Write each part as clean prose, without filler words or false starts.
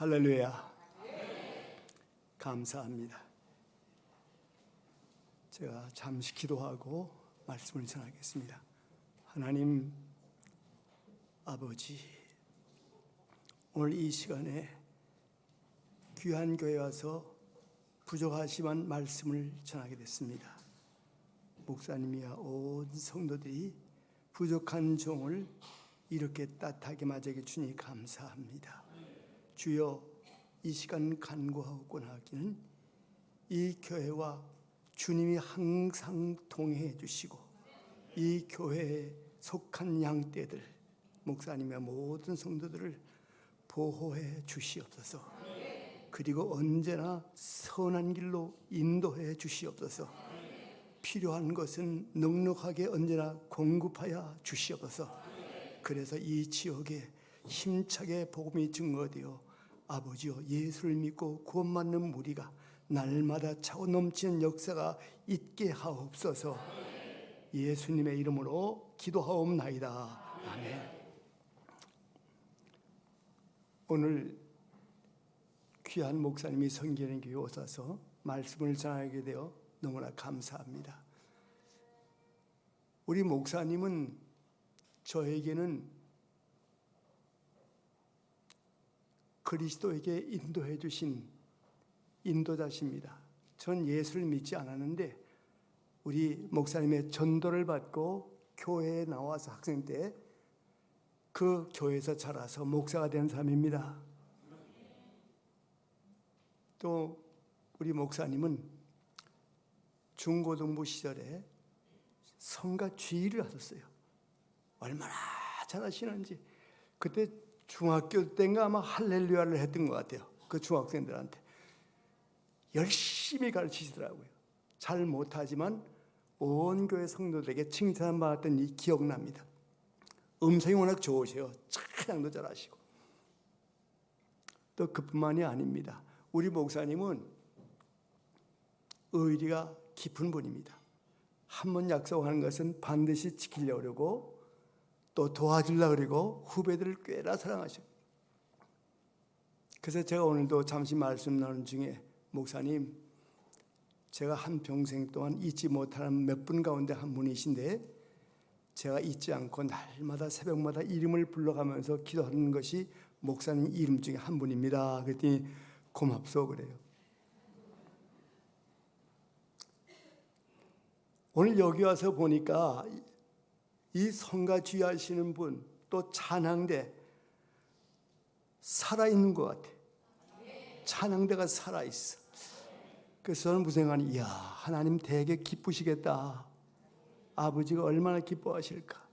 할렐루야. 감사합니다. 제가 잠시 기도하고 말씀을 전하겠습니다. 하나님 아버지, 오늘 이 시간에 귀한 교회에 와서 부족하지만 말씀을 전하게 됐습니다. 목사님이야 온 성도들이 부족한 종을 이렇게 따뜻하게 맞이해 주니 감사합니다. 주여, 이 시간 간구하고 나기는 이 교회와 주님이 항상 동행해 주시고 이 교회에 속한 양떼들, 목사님의 모든 성도들을 보호해 주시옵소서. 그리고 언제나 선한 길로 인도해 주시옵소서. 필요한 것은 넉넉하게 언제나 공급하여 주시옵소서. 그래서 이 지역에 힘차게 복음이 증거되어 아버지여, 예수를 믿고 구원받는 무리가 날마다 차고 넘치는 역사가 있게 하옵소서. 예수님의 이름으로 기도하옵나이다. 아멘. 오늘 귀한 목사님이 성기는 교회에 오셔서 말씀을 전하게 되어 너무나 감사합니다. 우리 목사님은 저에게는 그리스도에게 인도해 주신 인도자십니다. 전 예수를 믿지 않았는데 우리 목사님의 전도를 받고 교회에 나와서 학생 때 그 교회에서 자라서 목사가 된 사람입니다. 또 우리 목사님은 중고등부 시절에 성가 지휘를 하셨어요. 얼마나 잘하시는지. 그때 중학교 때인가 아마 할렐루야를 했던 것 같아요. 그 중학생들한테 열심히 가르치시더라고요. 잘 못하지만 온 교회 성도들에게 칭찬받았던 이 기억납니다. 음성이 워낙 좋으세요. 찬양도 잘하시고. 또 그뿐만이 아닙니다. 우리 목사님은 의리가 깊은 분입니다. 한번 약속하는 것은 반드시 지키려고 그러고 또 도와주려고 그러고 후배들을 꽤나 사랑하셔요. 그래서 제가 오늘도 잠시 말씀 나누는 중에 목사님, 제가 한평생 동안 잊지 못하는 몇 분 가운데 한 분이신데 제가 잊지 않고 날마다 새벽마다 이름을 불러가면서 기도하는 것이 목사님 이름 중에 한 분입니다. 그랬더니 고맙소 그래요. 오늘 여기 와서 보니까 이 성가 지휘하시는 분, 또 찬양대 살아있는 것 같아. 찬양대가 살아있어. 그래서 저는 무슨 생각하니, 이야, 하나님 되게 기쁘시겠다. 아버지가 얼마나 기뻐하실까.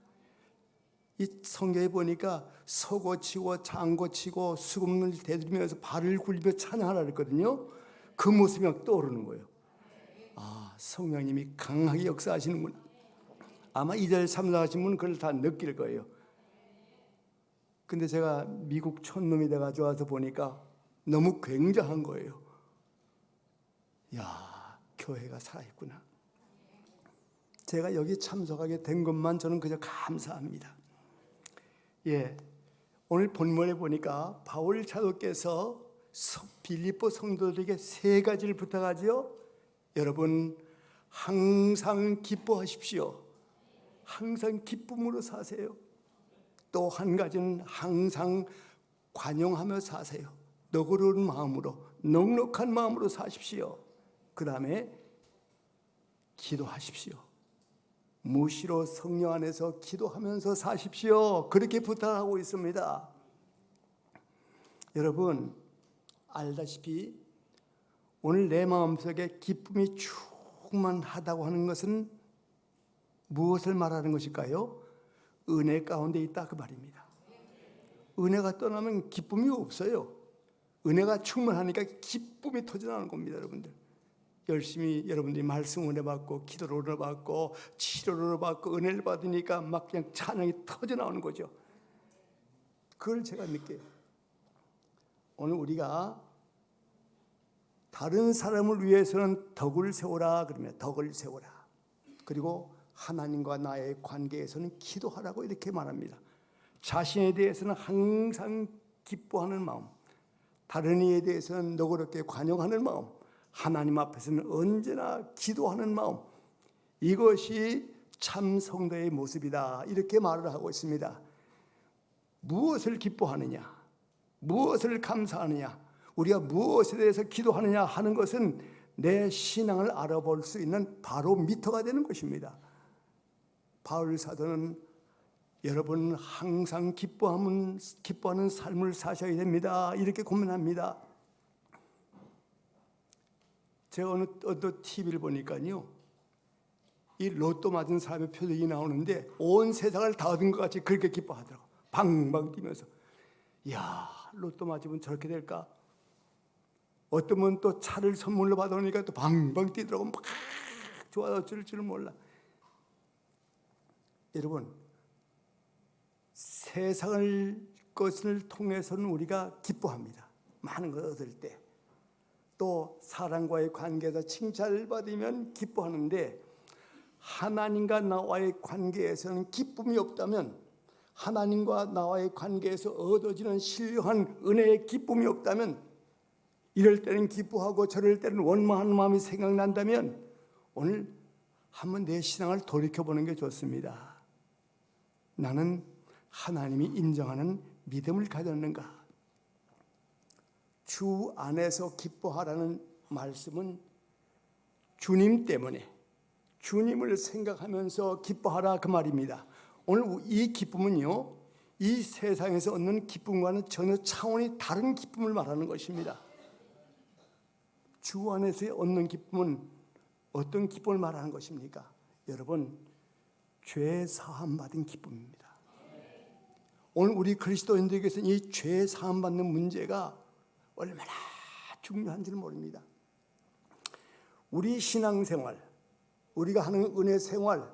이 성경에 보니까 서고치고 장고치고 수금을 대들면서 발을 굴리며 찬양하라 그랬거든요. 그 모습이 막 떠오르는 거예요. 아, 성령님이 강하게 역사하시는구나. 아마 이 자리에 참석하신 분은 그걸 다 느낄 거예요. 근데 제가 미국 촌놈이 돼가지고 와서 보니까 너무 굉장한 거예요. 야, 교회가 살아있구나. 제가 여기 참석하게 된 것만 저는 그저 감사합니다. 예, 오늘 본문에 보니까 바울 사도께서 빌립보 성도들에게 세 가지를 부탁하지요. 여러분, 항상 기뻐하십시오. 항상 기쁨으로 사세요. 또 한 가지는 항상 관용하며 사세요. 너그러운 마음으로, 넉넉한 마음으로 사십시오. 그 다음에 기도하십시오. 무시로 성령 안에서 기도하면서 사십시오. 그렇게 부탁하고 있습니다. 여러분, 알다시피 오늘 내 마음속에 기쁨이 충만하다고 하는 것은 무엇을 말하는 것일까요? 은혜 가운데 있다 그 말입니다. 은혜가 떠나면 기쁨이 없어요. 은혜가 충만하니까 기쁨이 터져나오는 겁니다. 여러분들 열심히 여러분들이 말씀 은혜 받고 기도로 은혜 받고 치료로 은혜 받고 은혜를 받으니까 막 그냥 찬양이 터져나오는 거죠. 그걸 제가 느껴요. 오늘 우리가 다른 사람을 위해서는 덕을 세워라 그러면 덕을 세워라. 그리고 하나님과 나의 관계에서는 기도하라고 이렇게 말합니다. 자신에 대해서는 항상 기뻐하는 마음, 다른 이에 대해서는 너그럽게 관용하는 마음, 하나님 앞에서는 언제나 기도하는 마음, 이것이 참 성도의 모습이다, 이렇게 말을 하고 있습니다. 무엇을 기뻐하느냐, 무엇을 감사하느냐, 우리가 무엇에 대해서 기도하느냐 하는 것은 내 신앙을 알아볼 수 있는 바로 미터가 되는 것입니다. 바울 사도는 여러분 항상 기뻐하는 삶을 사셔야 됩니다, 이렇게 고민합니다. 제가 어느 TV를 보니까요, 이 로또 맞은 사람의 표정이 나오는데 온 세상을 다 얻은 것 같이 그렇게 기뻐하더라고. 방방 뛰면서. 이야, 로또 맞으면 저렇게 될까? 어떤 분은 또 차를 선물로 받아오니까 또 방방 뛰더라고. 막 좋아서 어쩔 줄 몰라. 여러분, 세상을 것을 통해서는 우리가 기뻐합니다. 많은 걸 얻을 때. 또 사람과의 관계에서 칭찬을 받으면 기뻐하는데, 하나님과 나와의 관계에서는 기쁨이 없다면, 하나님과 나와의 관계에서 얻어지는 신령한 은혜의 기쁨이 없다면, 이럴 때는 기뻐하고 저럴 때는 원망하는 마음이 생각난다면 오늘 한번 내 신앙을 돌이켜보는 게 좋습니다. 나는 하나님이 인정하는 믿음을 가졌는가? 주 안에서 기뻐하라는 말씀은 주님 때문에, 주님을 생각하면서 기뻐하라, 그 말입니다. 오늘 이 기쁨은요, 이 세상에서 얻는 기쁨과는 전혀 차원이 다른 기쁨을 말하는 것입니다. 주 안에서 얻는 기쁨은 어떤 기쁨을 말하는 것입니까? 여러분, 죄 사함 받은 기쁨입니다. 오늘 우리 그리스도인들에게서는 이 죄 사함 받는 문제가 얼마나 중요한지를 모릅니다. 우리 신앙생활, 우리가 하는 은혜 생활,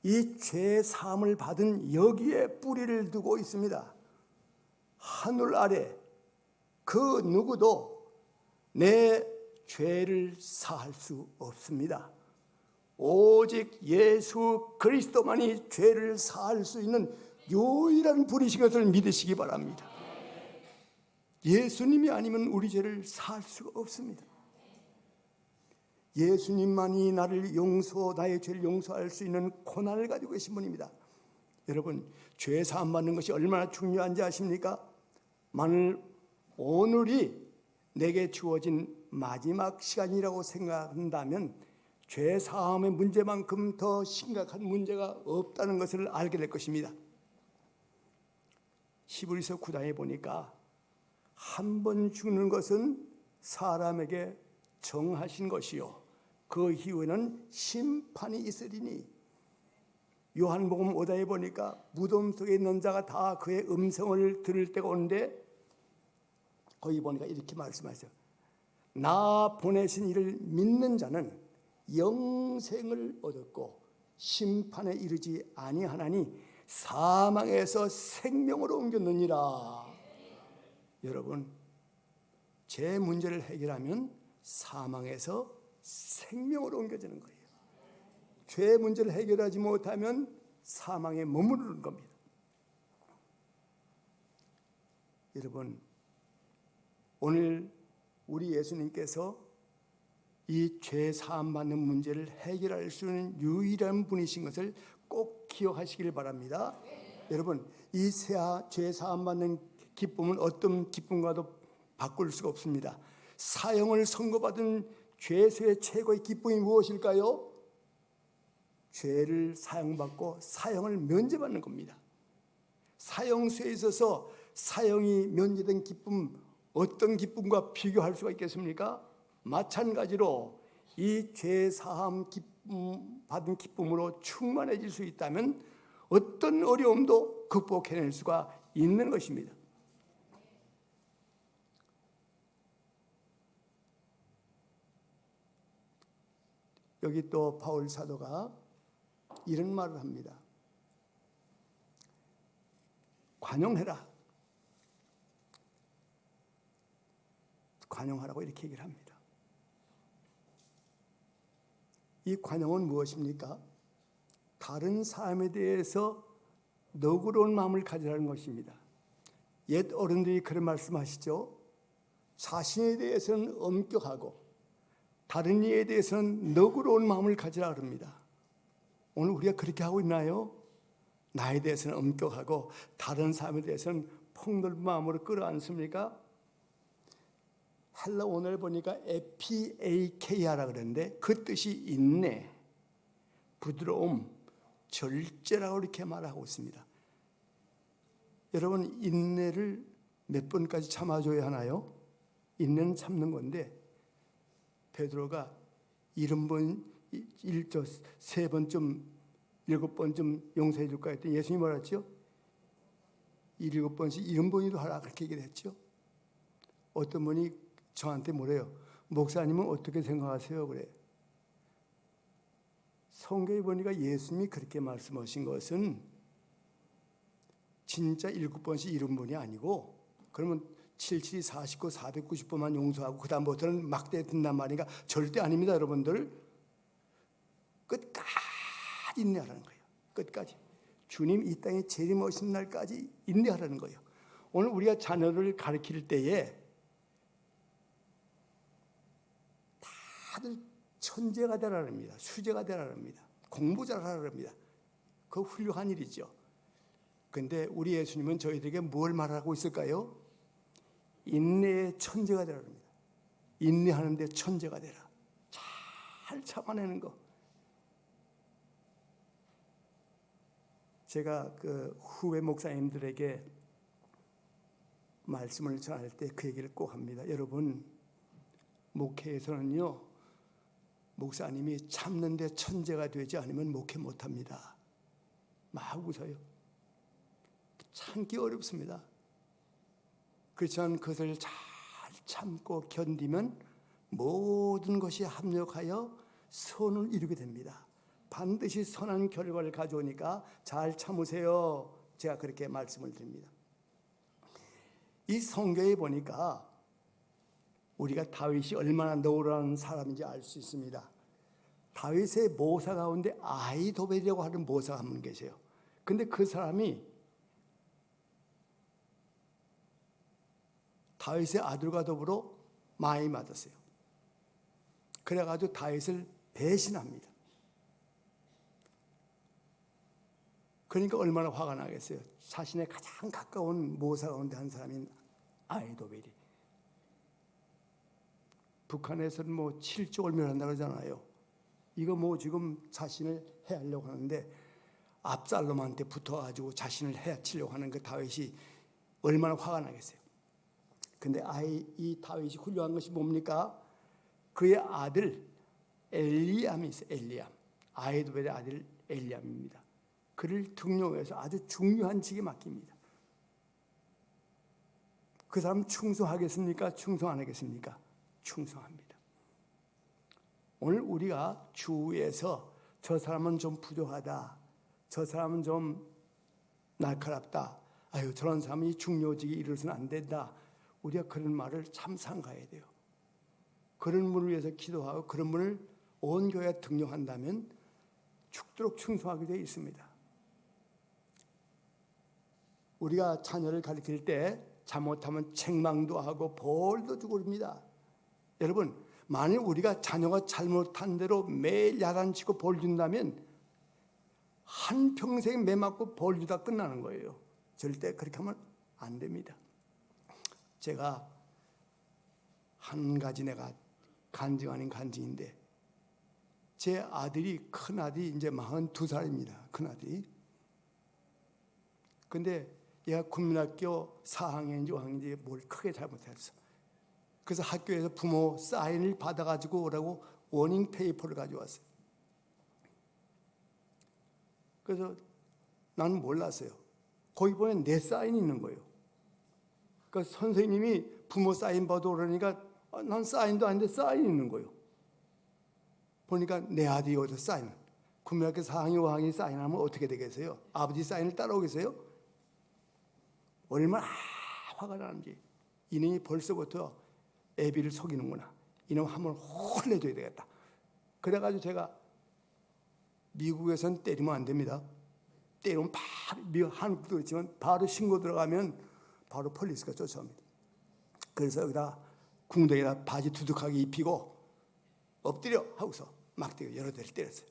이 죄 사함을 받은 여기에 뿌리를 두고 있습니다. 하늘 아래 그 누구도 내 죄를 사할 수 없습니다. 오직 예수 그리스도만이 죄를 사할 수 있는 유일한 분이신 것을 믿으시기 바랍니다. 예수님이 아니면 우리 죄를 사할 수가 없습니다. 예수님만이 나의 죄를 용서할 수 있는 고난을 가지고 계신 분입니다. 여러분, 죄 사함 받는 것이 얼마나 중요한지 아십니까? 만일 오늘이 내게 주어진 마지막 시간이라고 생각한다면 죄 사함의 문제만큼 더 심각한 문제가 없다는 것을 알게 될 것입니다. 히브리서 9장에 보니까 한 번 죽는 것은 사람에게 정하신 것이요 그 이후에는 심판이 있으리니, 요한복음 5장에 보니까 무덤 속에 있는 자가 다 그의 음성을 들을 때가 오는데, 거기 보니까 이렇게 말씀하세요. 나 보내신 이를 믿는 자는 영생을 얻었고 심판에 이르지 아니하나니 사망에서 생명으로 옮겼느니라. 여러분, 제 문제를 해결하면 사망에서 생명으로 옮겨지는 거예요. 죄 문제를 해결하지 못하면 사망에 머무르는 겁니다. 여러분, 오늘 우리 예수님께서 이 죄 사함 받는 문제를 해결할 수 있는 유일한 분이신 것을 꼭 기억하시길 바랍니다. 여러분, 이 죄 사함 받는 기쁨은 어떤 기쁨과도 바꿀 수가 없습니다. 사형을 선고받은 죄수의 최고의 기쁨이 무엇일까요? 죄를 사형받고 사형을 면제받는 겁니다. 사형수에 있어서 사형이 면제된 기쁨, 어떤 기쁨과 비교할 수가 있겠습니까? 마찬가지로 이 죄 사함 받은 기쁨으로 충만해질 수 있다면 어떤 어려움도 극복해낼 수가 있는 것입니다. 여기 또 바울 사도가 이런 말을 합니다. 관용해라. 관용하라고 이렇게 얘기를 합니다. 이 관용은 무엇입니까? 다른 사람에 대해서 너그러운 마음을 가지라는 것입니다. 옛 어른들이 그런 말씀하시죠. 자신에 대해서는 엄격하고 다른 이에 대해서는 너그러운 마음을 가지라 그럽니다. 오늘 우리가 그렇게 하고 있나요? 나에 대해서는 엄격하고 다른 사람에 대해서는 폭넓은 마음으로 끌어안습니까? 헬라 오늘 보니까 에피에이케이아라 그랬는데 그 뜻이 인내, 부드러움, 절제라고 이렇게 말하고 있습니다. 여러분, 인내를 몇 번까지 참아줘야 하나요? 인내는 참는 건데 베드로가 70번, 3번쯤, 7번쯤 용서해 줄까 했더니 예수님이 뭐라 했죠? 7번씩 70번이도 하라 그렇게 얘기를 했죠. 어떤 분이 저한테 뭐래요? 목사님은 어떻게 생각하세요? 그래. 성경에 보니까 예수님이 그렇게 말씀하신 것은 진짜 7번씩 70번이 아니고 그러면 77, 49, 490번만 용서하고 그 다음부터는 막대 든단 말인가? 절대 아닙니다, 여러분들. 끝까지 인내하라는 거예요. 끝까지. 주님 이 땅에 재림하신 날까지 인내하라는 거예요. 오늘 우리가 자녀를 가르칠 때에 다들 천재가 되라는 겁니다. 수재가 되라는 겁니다. 공부 잘하라는 겁니다. 그거 훌륭한 일이죠. 그런데 우리 예수님은 저희들에게 뭘 말하고 있을까요? 인내의 천재가 되라는 겁니다. 인내하는 데 천재가 되라. 잘 참아내는 거. 제가 그 후배 목사님들에게 말씀을 전할 때 그 얘기를 꼭 합니다. 여러분, 목회에서는요, 목사님이 참는 데 천재가 되지 않으면 목회 못합니다. 막 웃어요. 참기 어렵습니다. 그렇지만 그것을 잘 참고 견디면 모든 것이 합력하여 선을 이루게 됩니다. 반드시 선한 결과를 가져오니까 잘 참으세요. 제가 그렇게 말씀을 드립니다. 이 성경에 보니까 우리가 다윗이 얼마나 너그러운 사람인지 알 수 있습니다. 다윗의 모사 가운데 아히도벨이라고 하는 모사가 한 분 계세요. 근데 그 사람이 다윗의 아들과 더불어 많이 맞았어요. 그래가지고 다윗을 배신합니다. 그러니까 얼마나 화가 나겠어요. 자신의 가장 가까운 모사 가운데 한 사람인 아히도벨이. 북한에서는 뭐 7쪽을 멸한다고 하잖아요. 이거 뭐 지금 자신을 해하려고 하는데 압살롬한테 붙어가지고 자신을 해치려고 하는 그 다윗이 얼마나 화가 나겠어요. 근데 이 다윗이 훌륭한 것이 뭡니까? 그의 아들 엘리암이 있어요. 엘리암. 아히도벨의 아들 엘리암입니다. 그를 등용해서 아주 중요한 직에 맡깁니다. 그 사람 충성하겠습니까? 충성 안 하겠습니까? 충성합니다. 오늘 우리가 주위에서 저 사람은 좀 부족하다, 저 사람은 좀 날카롭다, 아유 저런 사람이 중요직에 이르러서는 안 된다, 우리가 그런 말을 참 삼가해야 돼요. 그런 분을 위해서 기도하고 그런 분을 온 교회에 등용한다면 죽도록 충성하게 되어 있습니다. 우리가 자녀를 가르칠 때 잘못하면 책망도 하고 벌도 주고 그럽니다. 여러분, 만일 우리가 자녀가 잘못한 대로 매일 야단치고 벌 준다면 한평생 매 맞고 벌 주다 끝나는 거예요. 절대 그렇게 하면 안 됩니다. 제가 한 가지 내가 간증 아닌 간증인데, 제 아들이, 큰아들이 이제 42살입니다. 큰아들이. 근데 얘가 국민학교 4학년인지 5학년인지 뭘 크게 잘못했어. 그래서 학교에서 부모 사인을 받아가지고 오라고 워닝 페이퍼를 가져왔어요. 그래서 나는 몰랐어요. 거기 보면 내 사인이 있는 거예요. 그러니까 선생님이 부모 사인 받아 오라니까 난 사인도 아닌데 사인이 있는 거예요. 보니까 내 아들이 어디서 사인, 국민학교 4학년 5학년이 사인하면 어떻게 되겠어요? 아버지 사인을 따라오겠어요? 얼마나 화가 나는지. 이놈이 벌써부터 애비를 속이는구나. 이놈 한번 혼내줘야 되겠다. 그래가지고 제가 미국에선 때리면 안 됩니다. 때리면 바로, 한국도 그렇지만 바로 신고 들어가면 바로 폴리스가 쫓아옵니다. 그래서 여기다 궁둥이나 바지 두둑하게 입히고 엎드려 하고서 막 여러 대를 때렸어요.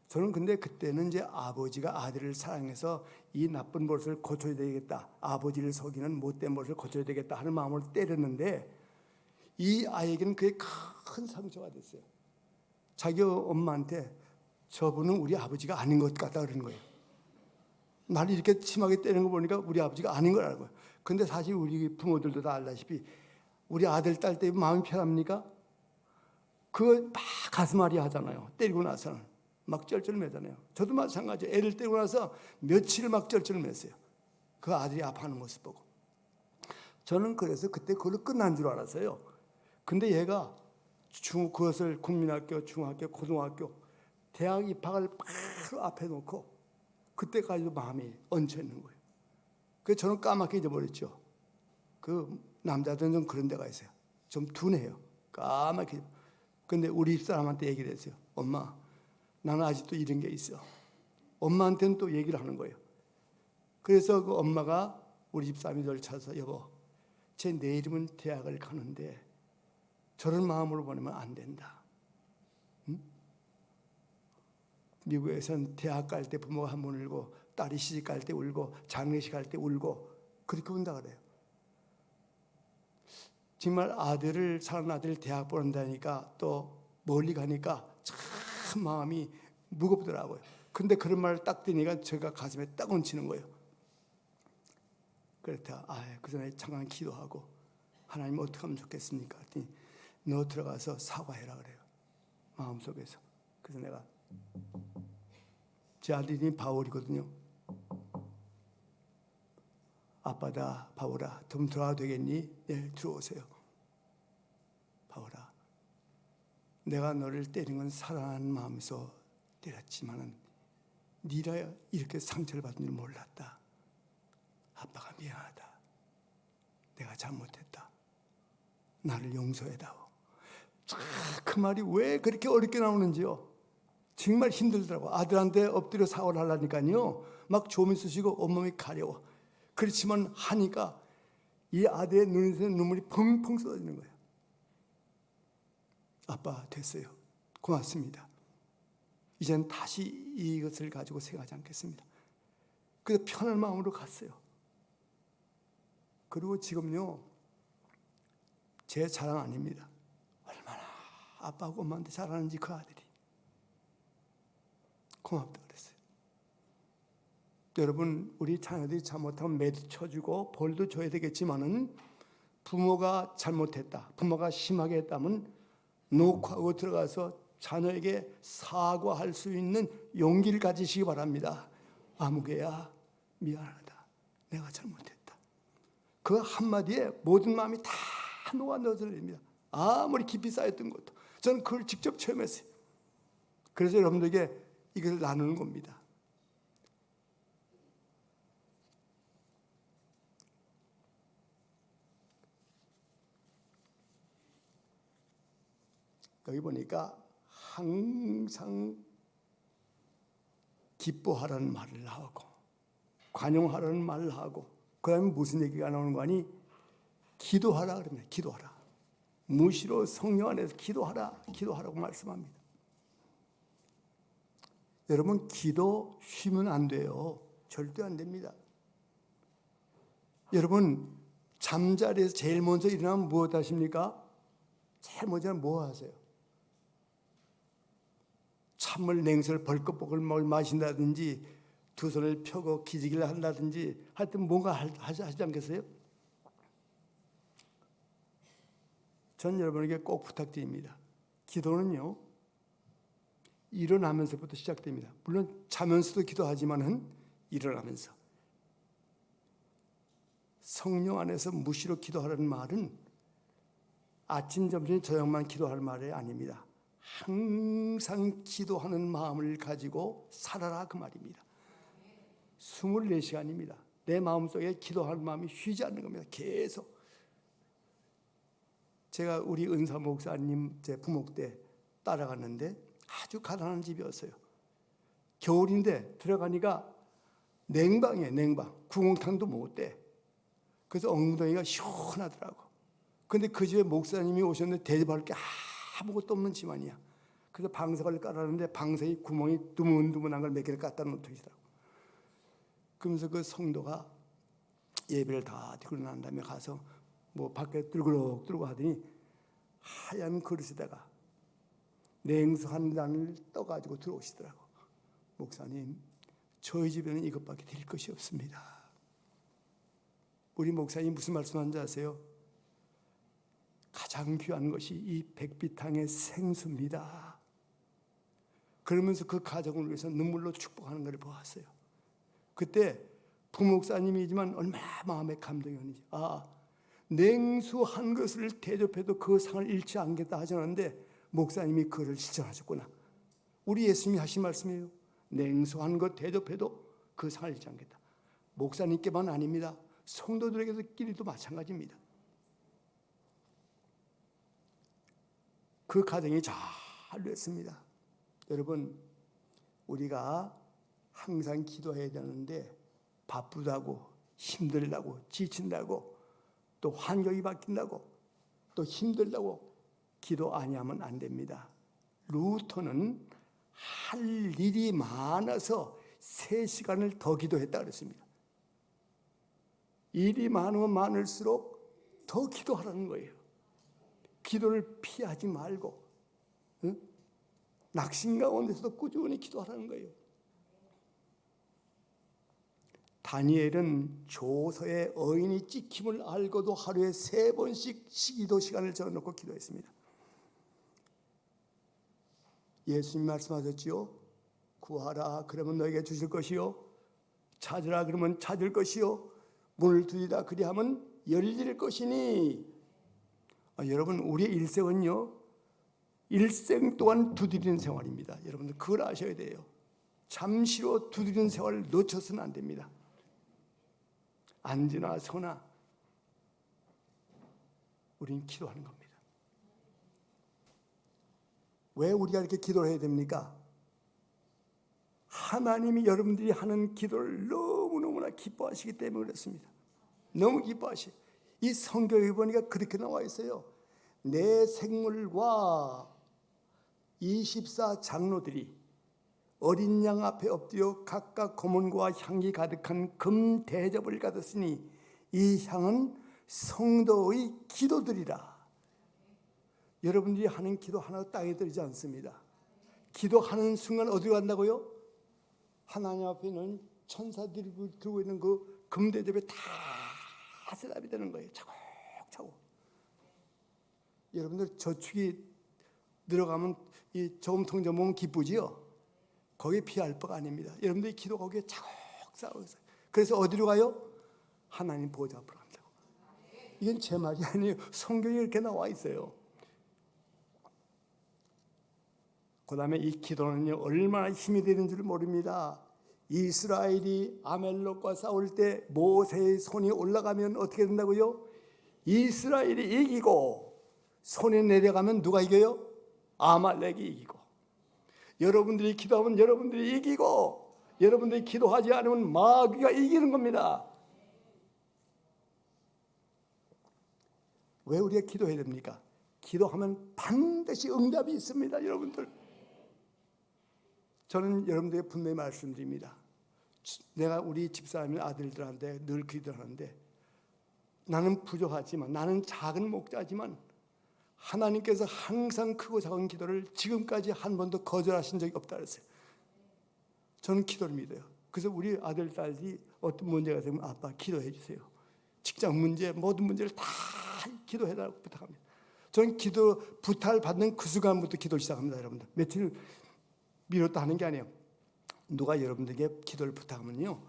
저는 근데 그때는 이제 아버지가 아들을 사랑해서 이 나쁜 버릇을 고쳐야 되겠다, 아버지를 속이는 못된 버릇을 고쳐야 되겠다 하는 마음으로 때렸는데 이 아이에게는 그게 큰 상처가 됐어요. 자기 엄마한테 저분은 우리 아버지가 아닌 것 같다 그러는 거예요. 나를 이렇게 심하게 때리는 거 보니까 우리 아버지가 아닌 걸 알고요. 근데 사실 우리 부모들도 다 알다시피 우리 아들, 딸 때 마음이 편합니까? 그거 막 가슴앓이 하잖아요. 때리고 나서는 막 쩔쩔매잖아요. 저도 마찬가지예요. 애를 때리고 나서 며칠 막 쩔쩔맸어요. 그 아들이 아파하는 모습 보고. 저는 그래서 그때 그걸로 끝난 줄 알았어요. 근데 얘가 그것을 국민학교, 중학교, 고등학교, 대학 입학을 바로 앞에 놓고 그때까지도 마음이 얹혀 있는 거예요. 그래서 저는 까맣게 잊어버렸죠. 그 남자들은 좀 그런 데가 있어요. 좀 둔해요. 까맣게. 근데 우리 집사람한테 얘기를 했어요. 엄마, 나는 아직도 이런 게 있어. 엄마한테는 또 얘기를 하는 거예요. 그래서 그 엄마가 우리 집사람이 저를 찾아서 여보, 쟤 내일이면 대학을 가는데 저런 마음으로 보내면 안 된다. 응? 미국에서는 대학 갈 때 부모가 한 번 울고 딸이 시집 갈 때 울고 장례식 갈 때 울고 그렇게 운다 그래요. 정말 아들을 사랑하는 아들을 대학 보낸다니까 또 멀리 가니까 참 마음이 무겁더라고요. 근데 그런 말을 딱 들으니까 제가 가슴에 딱 얹히는 거예요. 그렇다. 그 전에 잠깐 기도하고 하나님 어떻게 하면 좋겠습니까? 그랬더니 너 들어가서 사과해라 그래요. 마음속에서. 그래서 내가 제 아들이 바울이거든요. 아빠다 바울아, 좀 들어와도 되겠니? 네, 들어오세요. 바울아, 내가 너를 때린 건 사랑하는 마음에서 때렸지만은 네가 이렇게 상처를 받은 줄 몰랐다. 아빠가 미안하다. 내가 잘못했다. 나를 용서해다오. 그 말이 왜 그렇게 어렵게 나오는지요. 정말 힘들더라고. 아들한테 엎드려 사과를 하려니까요. 막 조미 쑤시고 온몸이 가려워. 그렇지만 하니까 이 아들의 눈에서 눈물이 펑펑 쏟아지는 거예요. 아빠 됐어요. 고맙습니다. 이젠 다시 이것을 가지고 생각하지 않겠습니다. 그래서 편한 마음으로 갔어요. 그리고 지금요. 제 자랑 아닙니다. 얼마나 아빠하고 엄마한테 잘하는지 그 아들이. 고맙다 그랬어요. 여러분 우리 자녀들이 잘못하면 매도 쳐주고 벌도 줘야 되겠지만은 부모가 잘못했다, 부모가 심하게 했다면 녹화하고 들어가서 자녀에게 사과할 수 있는 용기를 가지시기 바랍니다. 아무개야 미안하다, 내가 잘못했다. 그 한마디에 모든 마음이 다 녹아 넣어집니다. 아무리 깊이 쌓였던 것도. 저는 그걸 직접 체험했어요. 그래서 여러분들에게 이걸 나누는 겁니다. 여기 보니까 항상 기뻐하라는 말을 하고 관용하라는 말을 하고 그 다음에 무슨 얘기가 나오는 거 아니? 기도하라 그럽니다. 기도하라. 무시로 성령 안에서 기도하라. 기도하라고 말씀합니다. 여러분 기도 쉬면 안 돼요. 절대 안 됩니다. 여러분 잠자리에서 제일 먼저 일어나면 무엇 하십니까? 제일 먼저 뭐 하세요? 찬물 냉수를 벌컥벌컥 마신다든지 두 손을 펴고 기지개를 한다든지 하여튼 뭔가 하지 않겠어요? 전 여러분에게 꼭 부탁드립니다. 기도는요 일어나면서부터 시작됩니다. 물론 자면서도 기도하지만은 일어나면서 성령 안에서 무시로 기도하라는 말은 아침, 점심, 저녁만 기도할 말이 아닙니다. 항상 기도하는 마음을 가지고 살아라 그 말입니다. 24시간입니다. 내 마음속에 기도하는 마음이 쉬지 않는 겁니다. 계속. 제가 우리 은사 목사님 제 부모 때 따라갔는데 아주 가난한 집이었어요. 겨울인데 들어가니까 냉방이에요. 냉방. 구공탕도 못 돼. 그래서 엉덩이가 시원하더라고. 근데 그 집에 목사님이 오셨는데 대접할 게 아무것도 없는 집안이야. 그래서 방석을 깔았는데 방석이 구멍이 두문두문한 걸 몇 개를 갖다 놓으시더라고. 그러면서 그 성도가 예배를 다 드리고 난 다음에 가서 뭐 밖에 뚫그럭 하더니 하얀 그릇에다가 냉수 한 잔을 떠가지고 들어오시더라고. 목사님, 저희 집에는 이것밖에 드릴 것이 없습니다. 우리 목사님 무슨 말씀하는지 아세요? 가장 귀한 것이 이 백비탕의 생수입니다. 그러면서 그 가정을 위해서 눈물로 축복하는 것을 보았어요. 그때 부목사님이지만 얼마나 마음에 감동이 오는지. 냉수 한 것을 대접해도 그 상을 잃지 않겠다 하셨는데 목사님이 그를 실천하셨구나. 우리 예수님이 하신 말씀이에요. 냉수 한 것 대접해도 그 상을 잃지 않겠다. 목사님께만 아닙니다. 성도들에게도 마찬가지입니다. 그 가정이 잘 됐습니다. 여러분, 우리가 항상 기도해야 되는데 바쁘다고 힘들다고 지친다고 또 환경이 바뀐다고 또 힘들다고 기도 아니하면 안 됩니다. 루터는 할 일이 많아서 3시간을 더 기도했다 그랬습니다. 일이 많으면 많을수록 더 기도하라는 거예요. 기도를 피하지 말고 낙심 가운데서도 꾸준히 기도하라는 거예요. 다니엘은 조서에 어인이 찍힘을 알고도 하루에 3번씩 기도 시간을 정해놓고 기도했습니다. 예수님 말씀하셨지요. 구하라 그러면 너에게 주실 것이요, 찾으라 그러면 찾을 것이요, 문을 두드리다 그리하면 열릴 것이니. 여러분, 우리의 일생은요, 일생 동안 두드리는 생활입니다. 여러분들 그걸 아셔야 돼요. 잠시로 두드리는 생활을 놓쳐서는 안 됩니다. 앉으나 서나 우리는 기도하는 겁니다. 왜 우리가 이렇게 기도를 해야 됩니까? 하나님이 여러분들이 하는 기도를 너무너무나 기뻐하시기 때문에 그렇습니다. 너무 기뻐하시. 이 성경에 보니까 그렇게 나와 있어요. 내 생물과 24 장로들이 어린 양 앞에 엎드려 각각 고문과 향기 가득한 금 대접을 가졌으니 이 향은 성도의 기도들이라. 여러분들이 하는 기도 하나도 땅에 떨어지지 않습니다. 기도하는 순간 어디로 간다고요? 하나님 앞에 있는 천사들이 들고 있는 그 금대접에 다 세답이 되는 거예요. 차곡차곡. 여러분들 저축이 들어가면 이 저금통 좀 보면 기쁘지요? 거기에 피할 바가 아닙니다. 여러분들이 기도 거기에 차곡 쌓고 있어요. 그래서 어디로 가요? 하나님 보좌 앞으로 간다고. 이건 제 말이 아니에요. 성경에 이렇게 나와 있어요. 그 다음에 이 기도는요, 얼마나 힘이 되는 줄 모릅니다. 이스라엘이 아멜렉과 싸울 때 모세의 손이 올라가면 어떻게 된다고요? 이스라엘이 이기고 손이 내려가면 누가 이겨요? 아말렉이 이기고. 여러분들이 기도하면 여러분들이 이기고, 여러분들이 기도하지 않으면 마귀가 이기는 겁니다. 왜 우리가 기도해야 됩니까? 기도하면 반드시 응답이 있습니다, 여러분들. 저는 여러분들에게 분명히 말씀드립니다. 내가 우리 집사람의 아들들한테 늘 기도하는데, 나는 부족하지만, 나는 작은 목자지만 하나님께서 항상 크고 작은 기도를 지금까지 한 번도 거절하신 적이 없다 그랬어요. 저는 기도를 믿어요. 그래서 우리 아들, 딸이 어떤 문제가 생기면 아빠 기도해 주세요. 직장 문제, 모든 문제를 다 기도해달라고 부탁합니다. 저는 기도 부탁을 받는 그 순간부터 기도를 시작합니다. 여러분들 며칠 미뤘다 하는 게 아니에요. 누가 여러분들에게 기도를 부탁하면요,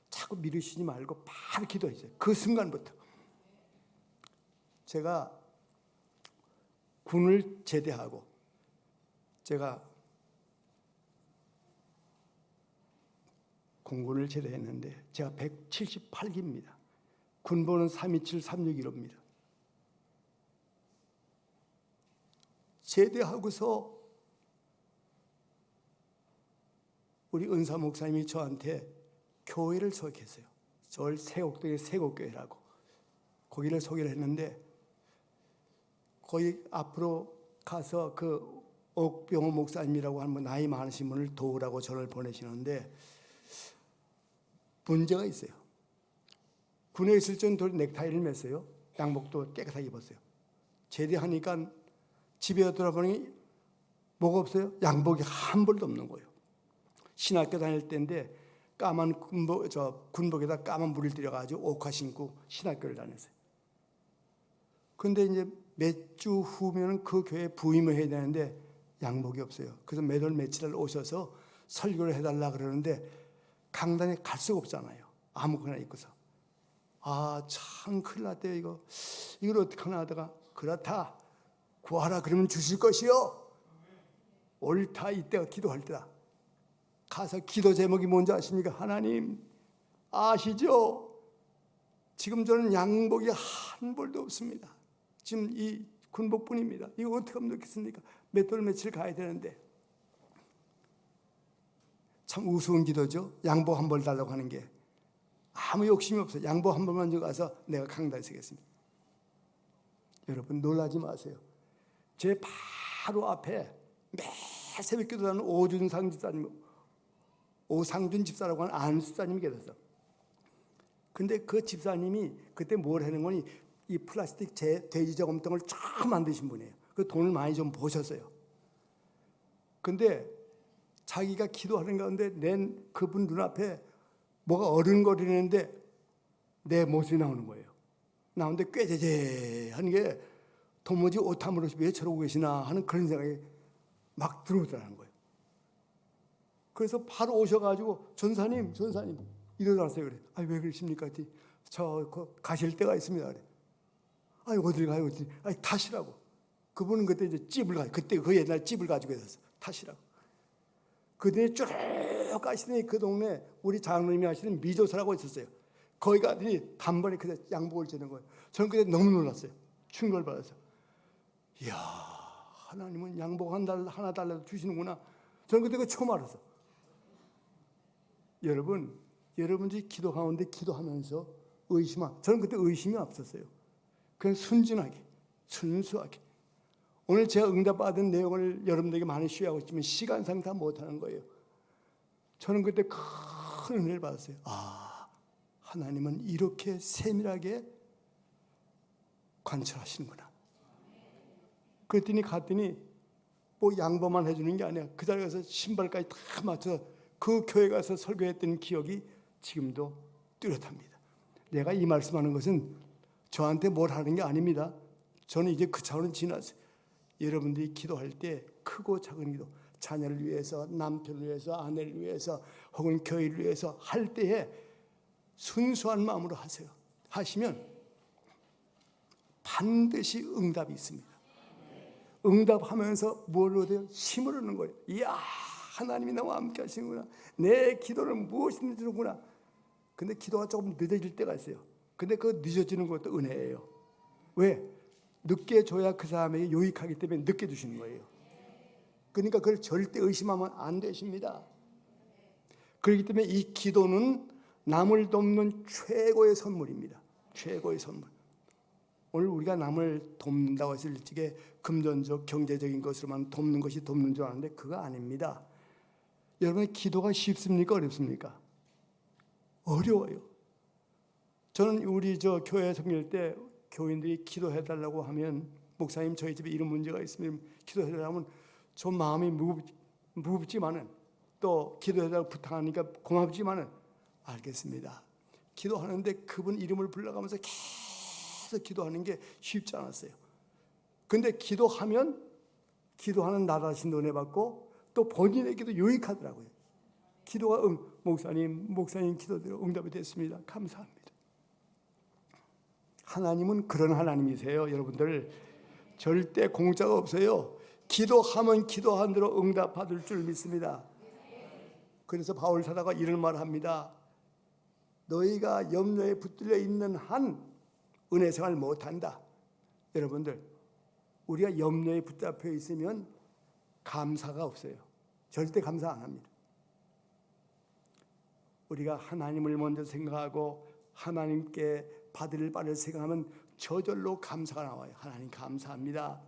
자꾸 미루시지 말고 바로 기도해 주세요. 그 순간부터. 제가 군을 제대하고, 제가 공군을 제대했는데 제가 178기입니다. 군번은 327, 361호입니다. 제대하고서 우리 은사 목사님이 저한테 교회를 소개했어요. 서울 세곡동의 세곡교회라고. 거기를 소개를 했는데 거기 앞으로 가서 그 옥병호 목사님이라고 하는 나이 많으신 분을 도우라고 저를 보내시는데 문제가 있어요. 군에 있을 전 넥타이를 맸어요. 양복도 깨끗하게 입었어요. 제대하니까 집에 돌아보니 뭐가 없어요? 양복이 한 벌도 없는 거예요. 신학교 다닐 때인데 까만 군복에다 까만 물을 들여가지고 옥화 신고 신학교를 다녔어요. 근데 이제 몇 주 후면은 그 교회에 부임을 해야 되는데 양복이 없어요. 그래서 매달 며칠 오셔서 설교를 해달라 그러는데 강단에 갈 수가 없잖아요. 아무거나 입고서. 아, 참 큰일 났대요. 이걸 어떡하나 하다가 그렇다. 구하라 그러면 주실 것이요. 옳다. 이때가 기도할 때다. 가서 기도 제목이 뭔지 아십니까? 하나님 아시죠? 지금 저는 양복이 한 벌도 없습니다. 지금 이 군복뿐입니다. 이거 어떻게 하면 좋겠습니까? 몇 달 며칠 가야 되는데. 참 우스운 기도죠. 양복 한 벌 달라고 하는 게. 아무 욕심이 없어요. 양복 한 벌만 주고 가서 내가 강단에 서겠습니다. 여러분 놀라지 마세요. 제 바로 앞에 매 새벽 기도하는 오상준 집사라고 하는 아는 집사님이 계셨어. 근데 그 집사님이 그때 뭘 하는 거니 이 플라스틱 돼지 저금통을 쫙 만드신 분이에요. 그 돈을 많이 좀 보셨어요. 근데 자기가 기도하는 가운데 그분 눈앞에 뭐가 어른거리는데 내 모습이 나오는 거예요. 나오는데 꾀재재한 게 도무지 오타무로 왜 저러고 계시나 하는 그런 생각이 막 들어오더라는 거예요. 그래서 바로 오셔가지고 전사님 일어나세요. 그래. 아, 왜 그러십니까? 저 가실 데가 있습니다. 그래. 아니 어딜 가요? 아니 타시라고. 그분은 그때 이제 찝을 가지고 그때 그 옛날 찝을 가지고 있었어. 타시라고. 그들이 쭉 가시더니 그 동네 우리 장로님이 하시는 미조사라고 있었어요. 거기 가더니 단번에 그때 양복을 주는 거예요. 저는 그때 너무 놀랐어요. 충격을 받아서. 이야, 하나님은 양복 하나 달라도 주시는구나. 저는 그때 그 처음 알았어. 여러분들이 기도 가운데 기도하면서 저는 그때 의심이 없었어요. 그냥 순진하게, 순수하게. 오늘 제가 응답받은 내용을 여러분들에게 많이 쉬하고 있지만 시간상 다 못하는 거예요. 저는 그때 큰 은혜를 받았어요. 아, 하나님은 이렇게 세밀하게 관찰하시는구나. 그랬더니 갔더니 뭐 양보만 해주는 게 아니야. 그 자리에 가서 신발까지 다 맞춰서 그 교회 가서 설교했던 기억이 지금도 뚜렷합니다. 내가 이 말씀하는 것은 저한테 뭘 하는 게 아닙니다. 저는 이제 그 차원은 지났어요. 여러분들이 기도할 때 크고 작은 기도, 자녀를 위해서, 남편을 위해서, 아내를 위해서, 혹은 교회를 위해서 할 때에 순수한 마음으로 하세요. 하시면 반드시 응답이 있습니다. 응답하면서 뭘 얻어요? 힘을 얻는 거예요. 이야, 하나님이 나와 함께 하시는구나. 내 기도는 무엇인지 들었구나. 근데 기도가 조금 늦어질 때가 있어요. 근데 그 늦어지는 것도 은혜예요. 왜? 늦게 줘야 그 사람에게 유익하기 때문에 늦게 주시는 거예요. 그러니까 그걸 절대 의심하면 안 되십니다. 그렇기 때문에 이 기도는 남을 돕는 최고의 선물입니다. 최고의 선물. 오늘 우리가 남을 돕는다고 했을 적에 금전적, 경제적인 것으로만 돕는 것이 돕는 줄 아는데 그거 아닙니다. 여러분 기도가 쉽습니까? 어렵습니까? 어려워요. 저는 우리 교회 섬길 때 교인들이 기도해달라고 하면 목사님 저희 집에 이런 문제가 있으면 기도해달라고 하면 좀 마음이 무겁지만은 또 기도해달라고 부탁하니까 고맙지만은 알겠습니다. 기도하는데 그분 이름을 불러가면서 계속 기도하는 게 쉽지 않았어요. 근데 기도하면 기도하는 나 자신도 은혜 받고 또 본인에게도 유익하더라고요. 기도가 목사님 기도대로 응답이 됐습니다. 감사합니다. 하나님은 그런 하나님이세요. 여러분들 절대 공짜가 없어요. 기도하면 기도한 대로 응답받을 줄 믿습니다. 그래서 바울 사도가 이런 말을 합니다. 너희가 염려에 붙들려 있는 한 은혜 생활 못한다. 여러분들 우리가 염려에 붙잡혀 있으면 감사가 없어요. 절대 감사 안 합니다. 우리가 하나님을 먼저 생각하고 하나님께 받을 바를 생각하면 저절로 감사가 나와요. 하나님 감사합니다.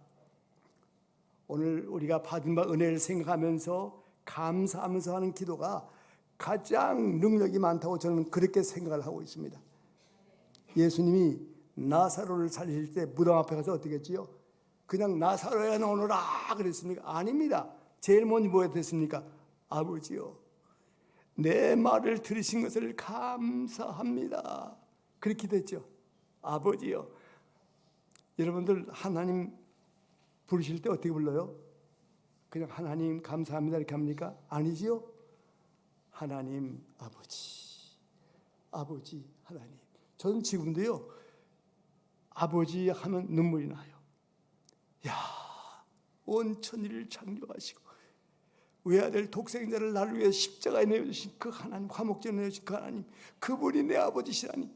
오늘 우리가 받은 바 은혜를 생각하면서 감사하면서 하는 기도가 가장 능력이 많다고 저는 그렇게 생각을 하고 있습니다. 예수님이 나사로를 살리실 때 무덤 앞에 가서 어떻게 했지요? 그냥 나사로야 나오너라 그랬습니까? 아닙니다. 제일 먼저 뭐가 됐습니까? 아버지요, 내 말을 들으신 것을 감사합니다. 그렇게 됐죠. 아버지요. 여러분들 하나님 부르실 때 어떻게 불러요? 그냥 하나님 감사합니다 이렇게 합니까? 아니지요. 하나님 아버지, 아버지 하나님. 저는 지금도요, 아버지 하면 눈물이 나요. 야, 온 천지를 창조하시고 외아들 독생자를 나를 위해 십자가에 내어주신 그 하나님, 화목제에 내어주신 그 하나님, 그분이 내 아버지시라니.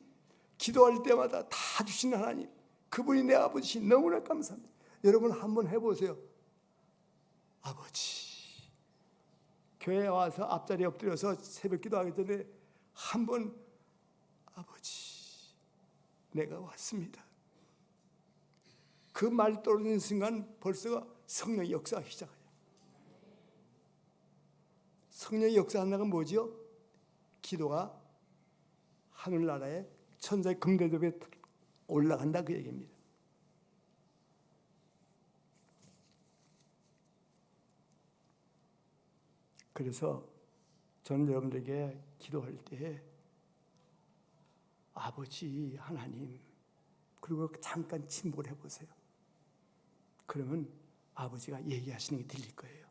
기도할 때마다 다 주신 하나님, 그분이 내 아버지시. 너무나 감사합니다. 여러분 한번 해보세요. 아버지. 교회에 와서 앞자리에 엎드려서 새벽 기도하기 전에 한번 아버지, 내가 왔습니다. 그 말 떨어지는 순간 벌써 성령의 역사가 시작해요. 성령의 역사한다는 건 뭐지요? 기도가 하늘나라의 천사의 금대접에 올라간다 그 얘기입니다. 그래서 저는 여러분들에게 기도할 때 아버지 하나님, 그리고 잠깐 침묵을 해보세요. 그러면 아버지가 얘기하시는 게 들릴 거예요.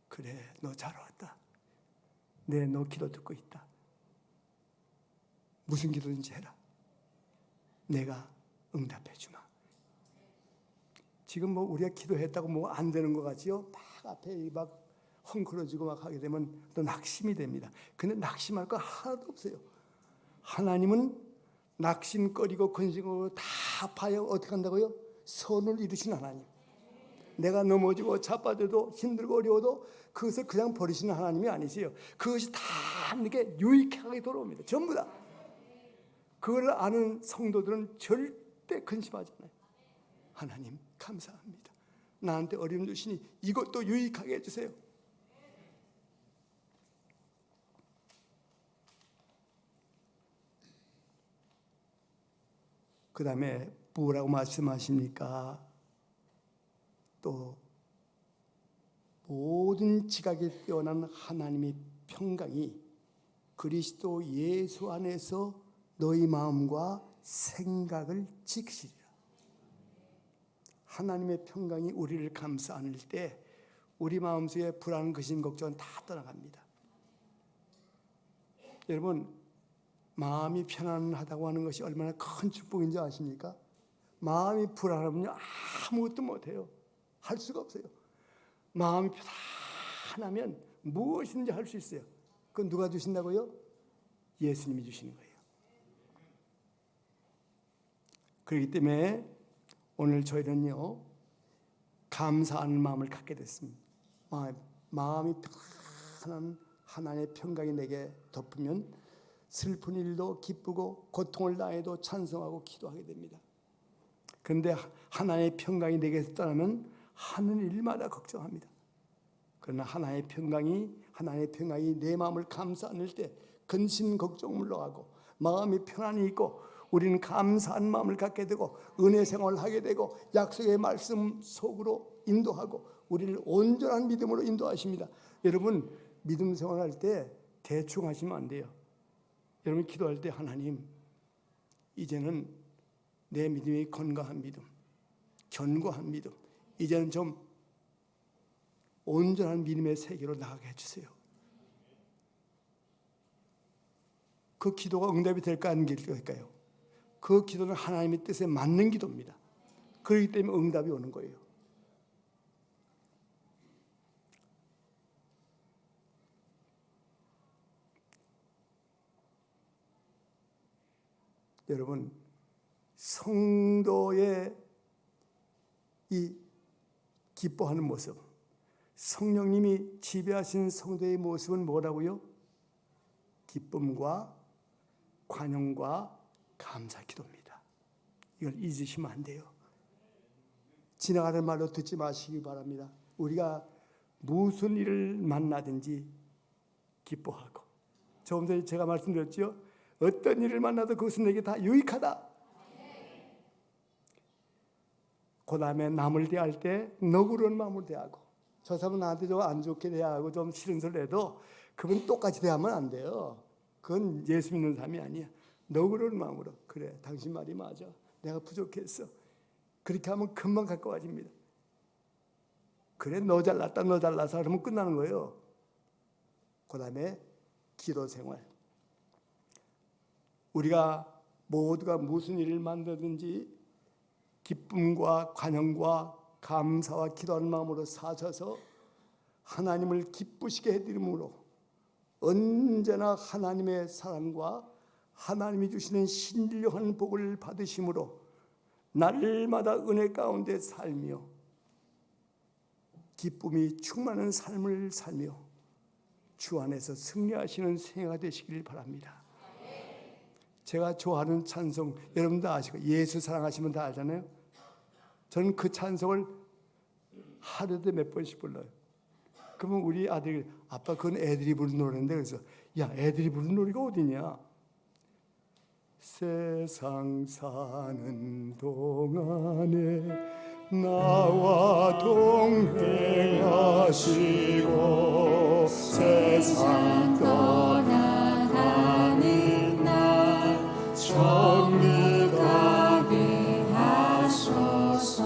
그래, 너 잘 왔다. 네, 너 기도 듣고 있다. 무슨 기도든지 해라. 내가 응답해 주마. 지금 뭐 우리가 기도했다고 뭐 안 되는 것 같지요? 막 앞에 막 헝클어지고 막 하게 되면 또 낙심이 됩니다. 근데 낙심할 거 하나도 없어요. 하나님은 낙심거리고 근심거리고 다 봐야 어떻게 한다고요? 선을 이루시는 하나님. 내가 넘어지고 자빠져도 힘들고 어려워도 그것을 그냥 버리시는 하나님이 아니세요. 그것이 다 이렇게 유익하게 돌아옵니다. 전부 다. 그걸 아는 성도들은 절대 근심하지 않아요. 하나님 감사합니다. 나한테 어려움 주시니 이것도 유익하게 해주세요. 그 다음에 뭐라고 말씀하십니까? 또 모든 지각에 뛰어난 하나님의 평강이 그리스도 예수 안에서 너희 마음과 생각을 지키시리라. 하나님의 평강이 우리를 감싸 안을 때 우리 마음속에 불안, 근심, 걱정은 다 떠나갑니다. 여러분, 마음이 편안하다고 하는 것이 얼마나 큰 축복인지 아십니까? 마음이 불안하면요, 아무것도 못해요. 할 수가 없어요. 마음이 편안하면 무엇이든지 할 수 있어요. 그건 누가 주신다고요? 예수님이 주시는 거예요. 그렇기 때문에 오늘 저희는요, 감사하는 마음을 갖게 됐습니다. 마음이 편안한 하나님의 평강이 내게 덮으면 슬픈 일도 기쁘고 고통을 당해도 찬송하고 기도하게 됩니다. 그런데 하나님의 평강이 내게서 떠나면 하는 일마다 걱정합니다. 그러나 하나님의 평강이 내 마음을 감싸 안을 때 근심 걱정 물러가고 마음이 편안히 있고 우리는 감사한 마음을 갖게 되고 은혜 생활을 하게 되고 약속의 말씀 속으로 인도하고 우리를 온전한 믿음으로 인도하십니다. 여러분, 믿음 생활할 때 대충 하시면 안 돼요. 여러분 기도할 때 하나님, 이제는 내 믿음이 건강한 믿음, 견고한 믿음, 이제는 좀 온전한 믿음의 세계로 나가게 해주세요. 그 기도가 응답이 될까 안 될까요? 그 기도는 하나님의 뜻에 맞는 기도입니다. 그렇기 때문에 응답이 오는 거예요. 여러분, 성도의 이 기뻐하는 모습, 성령님이 지배하신 성도의 모습은 뭐라고요? 기쁨과 관용과 감사 기도입니다. 이걸 잊으시면 안 돼요. 지나가는 말로 듣지 마시기 바랍니다. 우리가 무슨 일을 만나든지 기뻐하고, 조금 전에 제가 말씀드렸죠. 어떤 일을 만나도 그것은 내게 다 유익하다. 그 다음에 남을 대할 때 너그러운 마음으로 대하고, 저 사람은 나한테 좀 안 좋게 대하고 좀 싫은 소리 해도 그분 똑같이 대하면 안 돼요. 그건 예수 믿는 사람이 아니야. 너그러운 마음으로, 그래 당신 말이 맞아, 내가 부족했어, 그렇게 하면 금방 가까워집니다. 그래 너 잘났다 너 잘나서 그러면 끝나는 거예요. 그 다음에 기도 생활. 우리가 모두가 무슨 일을 만들든지 기쁨과 관용과 감사와 기도하는 마음으로 사셔서 하나님을 기쁘시게 해드림으로 언제나 하나님의 사랑과 하나님이 주시는 신령한 복을 받으심으로 날마다 은혜 가운데 살며 기쁨이 충만한 삶을 살며 주 안에서 승리하시는 생애가 되시길 바랍니다. 제가 좋아하는 찬송 여러분도 아시고 예수 사랑하시면 다 알잖아요. 저는 그 찬송을 하루에 몇 번씩 불러요. 그러면 우리 아들이 아빠 그건 애들이 부르는 노래인데, 그래서 야 애들이 부르는 노래가 어디냐. 세상 사는 동안에 나와 동행하시고 세상 떠나가는 날 정리 가게 하소서.